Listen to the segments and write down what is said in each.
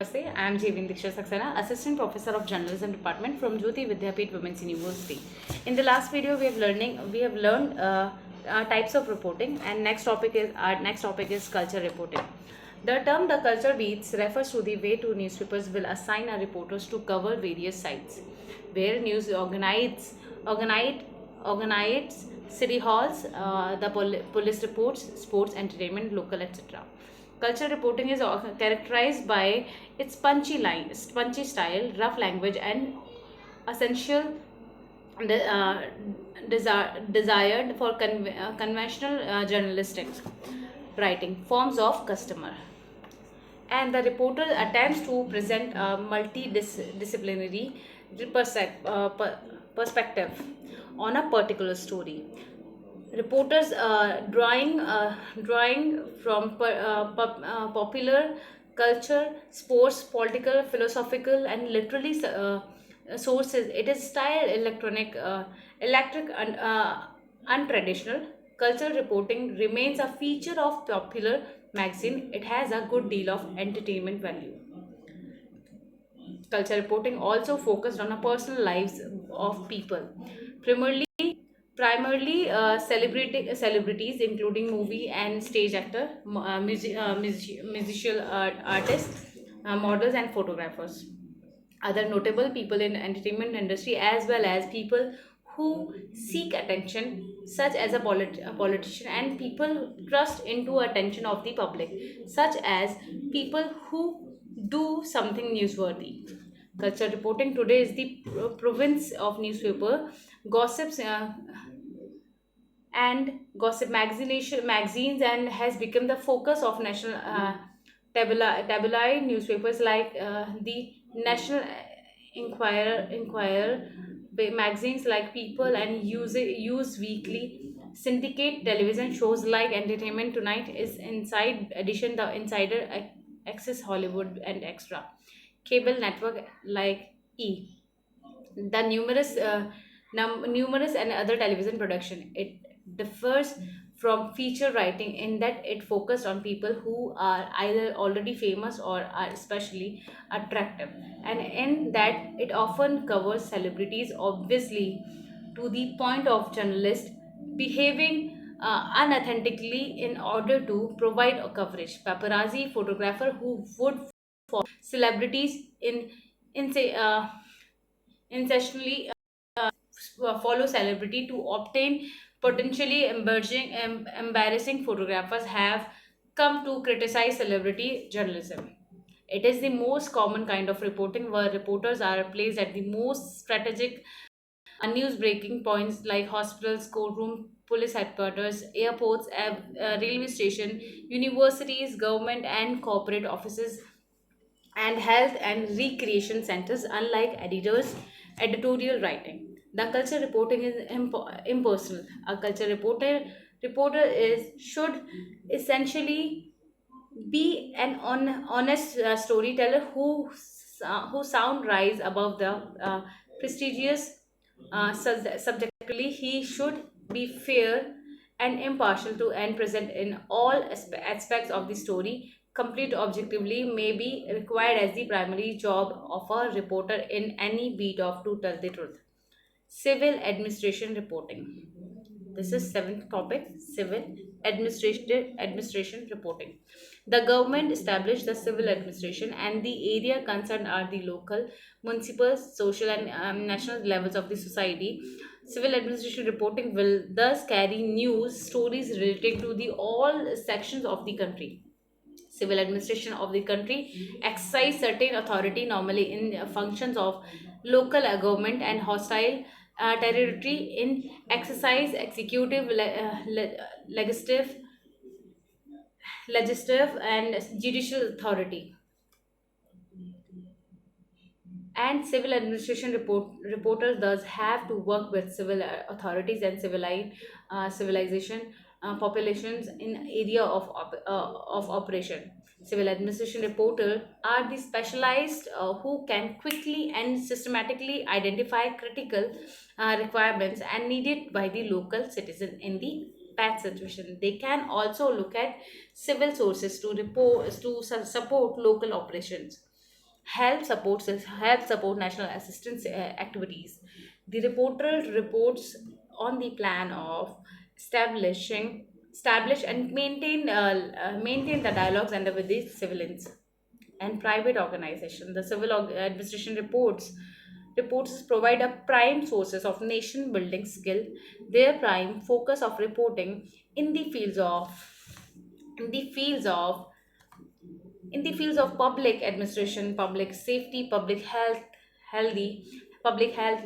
Namaste, I am Jevin Diksha Saxena, Assistant Professor of Journalism Department from Jyoti Vidyapeeth Women's University. In the last video, we have learned types of reporting, and next topic is culture reporting. The term "the culture beats" refers to the way two newspapers will assign a reporters to cover various sites, where news organized city halls, the police reports, sports, entertainment, local, etc. Culture reporting is characterized by its punchy style, rough language, and essential de- uh, desired for conventional journalistic writing forms of customer. And the reporter attempts to present a multidisciplinary perspective on a particular story. Reporters drawing from popular culture, sports, political, philosophical, and literally sources. It is style electric and untraditional. Cultural reporting remains a feature of popular magazine. It has a good deal of entertainment value. Culture reporting also focused on the personal lives of people, primarily celebrities, including movie and stage actor, musical artists, models, and photographers. Other notable people in entertainment industry, as well as people who seek attention, such as a politician, and people trust into attention of the public, such as people who do something newsworthy. Culture reporting today is the province of newspaper gossips and gossip magazines, and has become the focus of national tabloid newspapers like the National Inquirer, magazines like People and Use Weekly, syndicate television shows like Entertainment Tonight, is Inside Edition, The Insider, Access Hollywood, and Extra. Cable network like E, the numerous and other television production. It differs from feature writing in that it focused on people who are either already famous or are especially attractive, and in that it often covers celebrities, obviously to the point of journalist behaving unauthentically in order to provide a coverage. Paparazzi photographer who would celebrities in say intentionally follow celebrity to obtain potentially embarrassing photographers have come to criticize celebrity journalism. It is the most common kind of reporting where reporters are placed at the most strategic news breaking points like hospitals, courtroom, police headquarters, airports, railway station, universities, government and corporate offices, and health and recreation centers. Unlike editors editorial writing, the culture reporting is impersonal. A culture reporter is should essentially be an honest storyteller who sound rise above the prestigious subjectively. He should be fair and impartial to and present in all aspects of the story. Complete objectively may be required as the primary job of a reporter in any beat of to tell the truth. Civil administration reporting. This is seventh topic, civil administration reporting. The government established the civil administration, and the area concerned are the local, municipal, social, and national levels of the society. Civil administration reporting will thus carry news stories relating to the all sections of the country. Civil administration of the country exercise certain authority, normally in functions of local government and hostile territory, in exercise executive, legislative, and judicial authority. And civil administration reporters does have to work with civil authorities and civilization populations in area of operation. Civil administration reporter are the specialized who can quickly and systematically identify critical requirements and needed by the local citizen in the bad situation. They can also look at civil sources to support local operations. help support national assistance activities. The reporter reports on the plan of establish and maintain the dialogues and with the civilians and private organization. The administration reports provide a prime sources of nation building skill. Their prime focus of reporting in the fields of in the fields of in the fields of public administration, public safety, public health,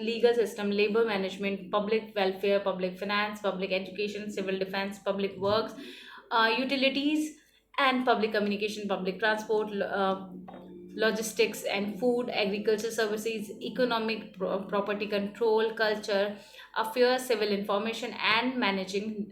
legal system, labor management, public welfare, public finance, public education, civil defense, public works, utilities, and public communication, public transport, logistics and food, agriculture services, economic property control, culture, affairs, civil information, and managing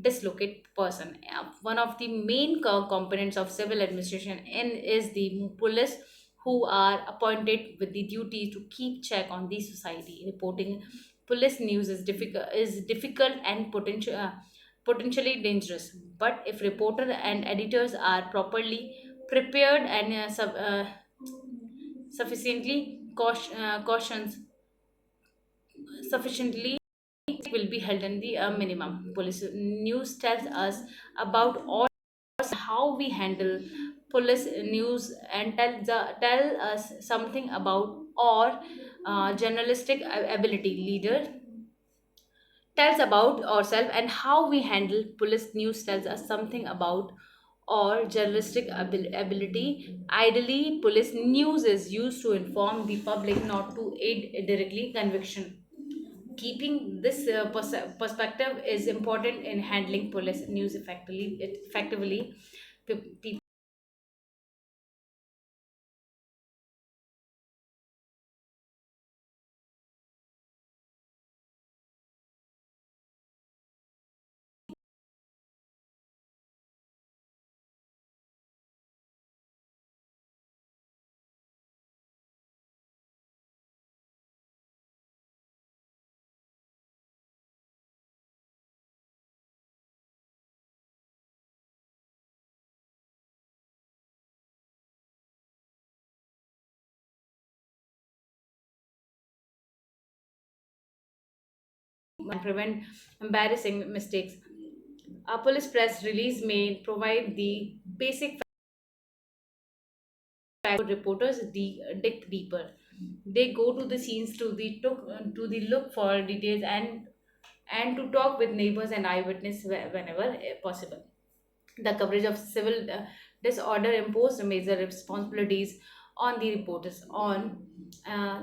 dislocate person. One of the main components of civil administration is the police, who are appointed with the duty to keep check on the society. Reporting police news is difficult and potentially dangerous. But if reporter and editors are properly prepared and sufficiently cautions sufficiently will be held in the minimum. Police news tells us about all how we handle police news and tell us something about our journalistic ability. Leader tells about ourselves, and how we handle police news tells us something about our journalistic ability. Ideally, police news is used to inform the public, not to aid directly conviction. Keeping this perspective is important in handling police news effectively. People and prevent embarrassing mistakes. A police press release may provide the basic facts. Reporters dig deeper. They go to the scenes to the look for details and to talk with neighbors and eyewitness whenever possible. The coverage of civil disorder imposed major responsibilities on the reporters. On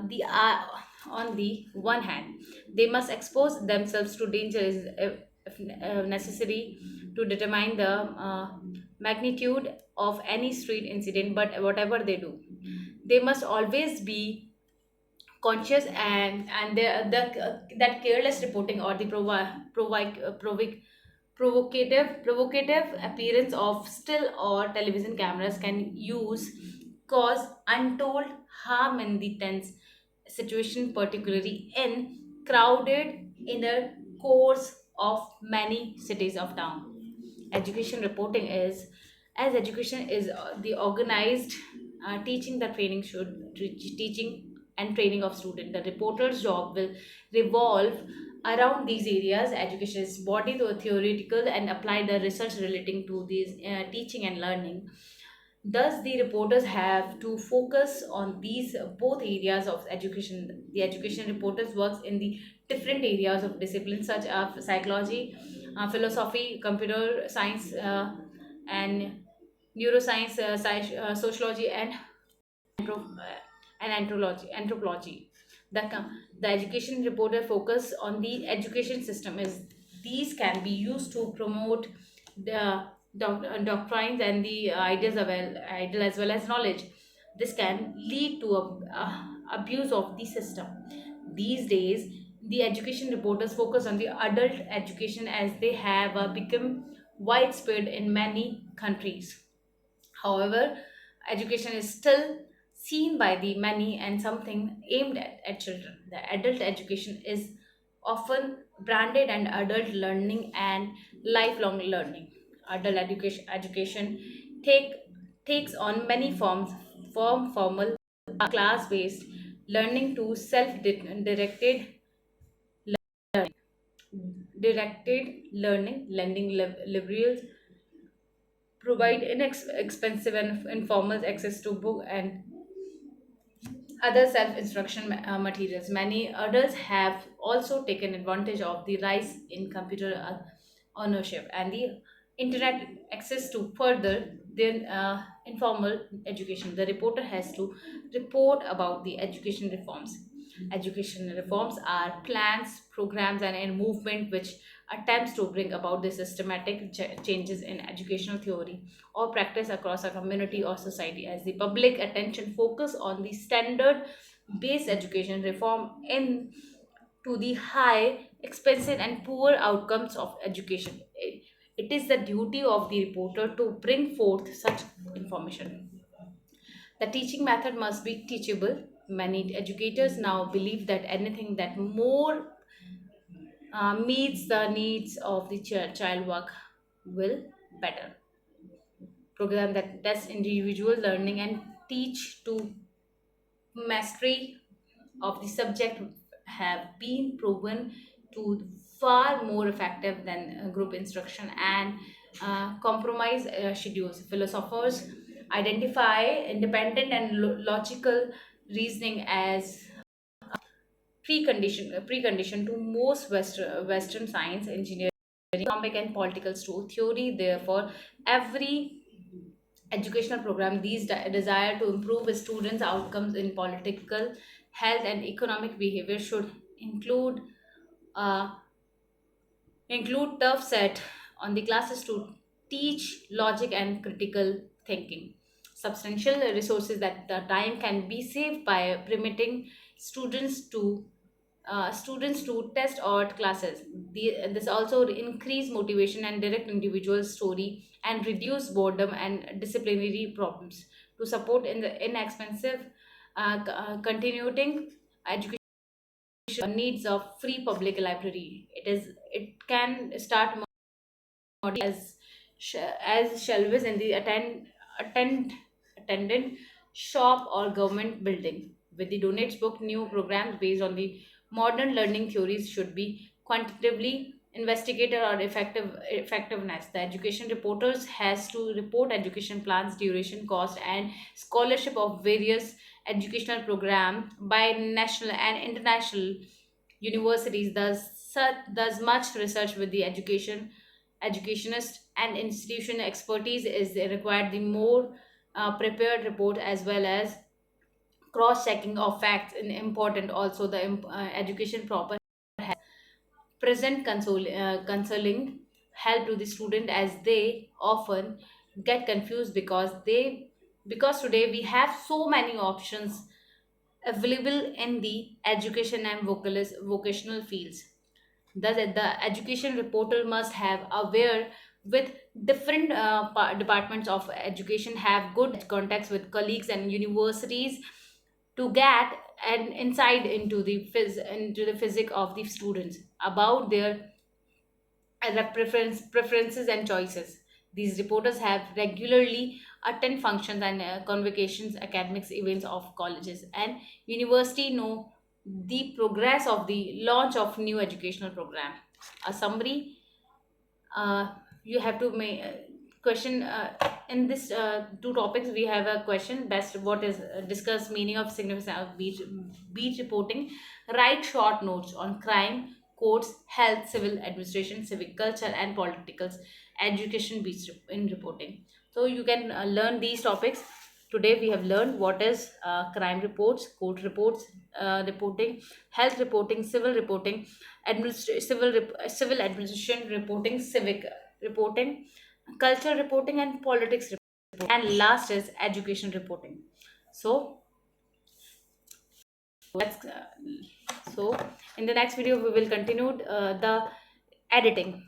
the one hand, they must expose themselves to danger if necessary to determine the magnitude of any street incident. But whatever they do, they must always be conscious, and that careless reporting or the provocative appearance of still or television cameras can cause untold harm in the tense situation, particularly in crowded inner cores of many cities of town. Education reporting is as education is the organized teaching the training should teaching and training of student. The reporter's job will revolve around these areas. Education is body to theoretical and apply the research relating to these teaching and learning. Thus, the reporters have to focus on these both areas of education. The education reporters works in the different areas of disciplines such as psychology, philosophy, computer science, and neuroscience, sociology, and anthropology. The education reporter focus on the education system is these can be used to promote the doctrines and the ideal as well as knowledge. This can lead to abuse of the system. These days, the education reporters focus on the adult education as they have become widespread in many countries. However, education is still seen by the many and something aimed at children. The adult education is often branded and adult learning and lifelong learning. Adult education take takes on many forms. from formal class-based learning to self-directed learning, lending liberals provide inexpensive and informal access to book and other self-instruction materials. Many adults have also taken advantage of the rise in computer ownership and the internet access to further their informal education. The reporter has to report about the education reforms. Education reforms are plans, programs, and a movement which attempts to bring about the systematic changes in educational theory or practice across a community or society. As the public attention focus on the standard based education reform in to the high expensive and poor outcomes of education, it is the duty of the reporter to bring forth such information. The teaching method must be teachable. Many educators now believe that anything that more meets the needs of the child work will better. Program that test individual learning and teach to mastery of the subject have been proven to far more effective than group instruction and compromise schedules. Philosophers identify independent and logical reasoning as precondition to most Western science, engineering, economic, and political theory. Therefore, every educational program these desire to improve students' outcomes in political, health, and economic behavior should include uh, include tough set on the classes to teach logic and critical thinking. Substantial resources that the time can be saved by permitting students to test art classes. This also increase motivation and direct individual story and reduce boredom and disciplinary problems. To support in the inexpensive continuing education needs a free public library. It can start as as shelves in the attend attendant shop or government building. With the donates book, new programs based on the modern learning theories should be quantitatively investigated or effectiveness. The education reporters has to report education plans, duration, cost, and scholarship of various educational program by national and international universities. Does much research with the educationist and institution expertise is required. The more prepared report as well as cross checking of facts in important. Also the education proper present consoling help to the student as they often get confused because today we have so many options available in the education and vocational fields. Thus, the education reporter must have aware with different departments of education, have good contacts with colleagues and universities to get an insight into into the physics of the students about their preferences and choices. These reporters have regularly attend functions and convocations, academics events of colleges and university, know the progress of the launch of new educational program. A summary, you have to make question in this two topics. We have a question best what is discuss meaning of significance of beat reporting. Write short notes on crime, courts, health, civil administration, civic culture, and political education beats in reporting. So you can learn these topics. Today we have learned what is crime reports, court reports, reporting, health reporting, civil reporting, civil administration reporting, civic reporting, culture reporting, and politics reporting. And last is education reporting. So let's so in the next video we will continue the editing.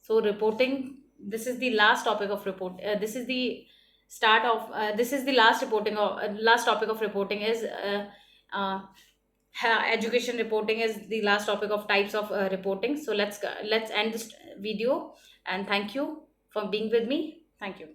So reporting, this is the last topic of report. This is the start of this is the last reporting of last topic of reporting is uh, education reporting is the last topic of types of reporting. So let's end this video and thank you for being with me. Thank you.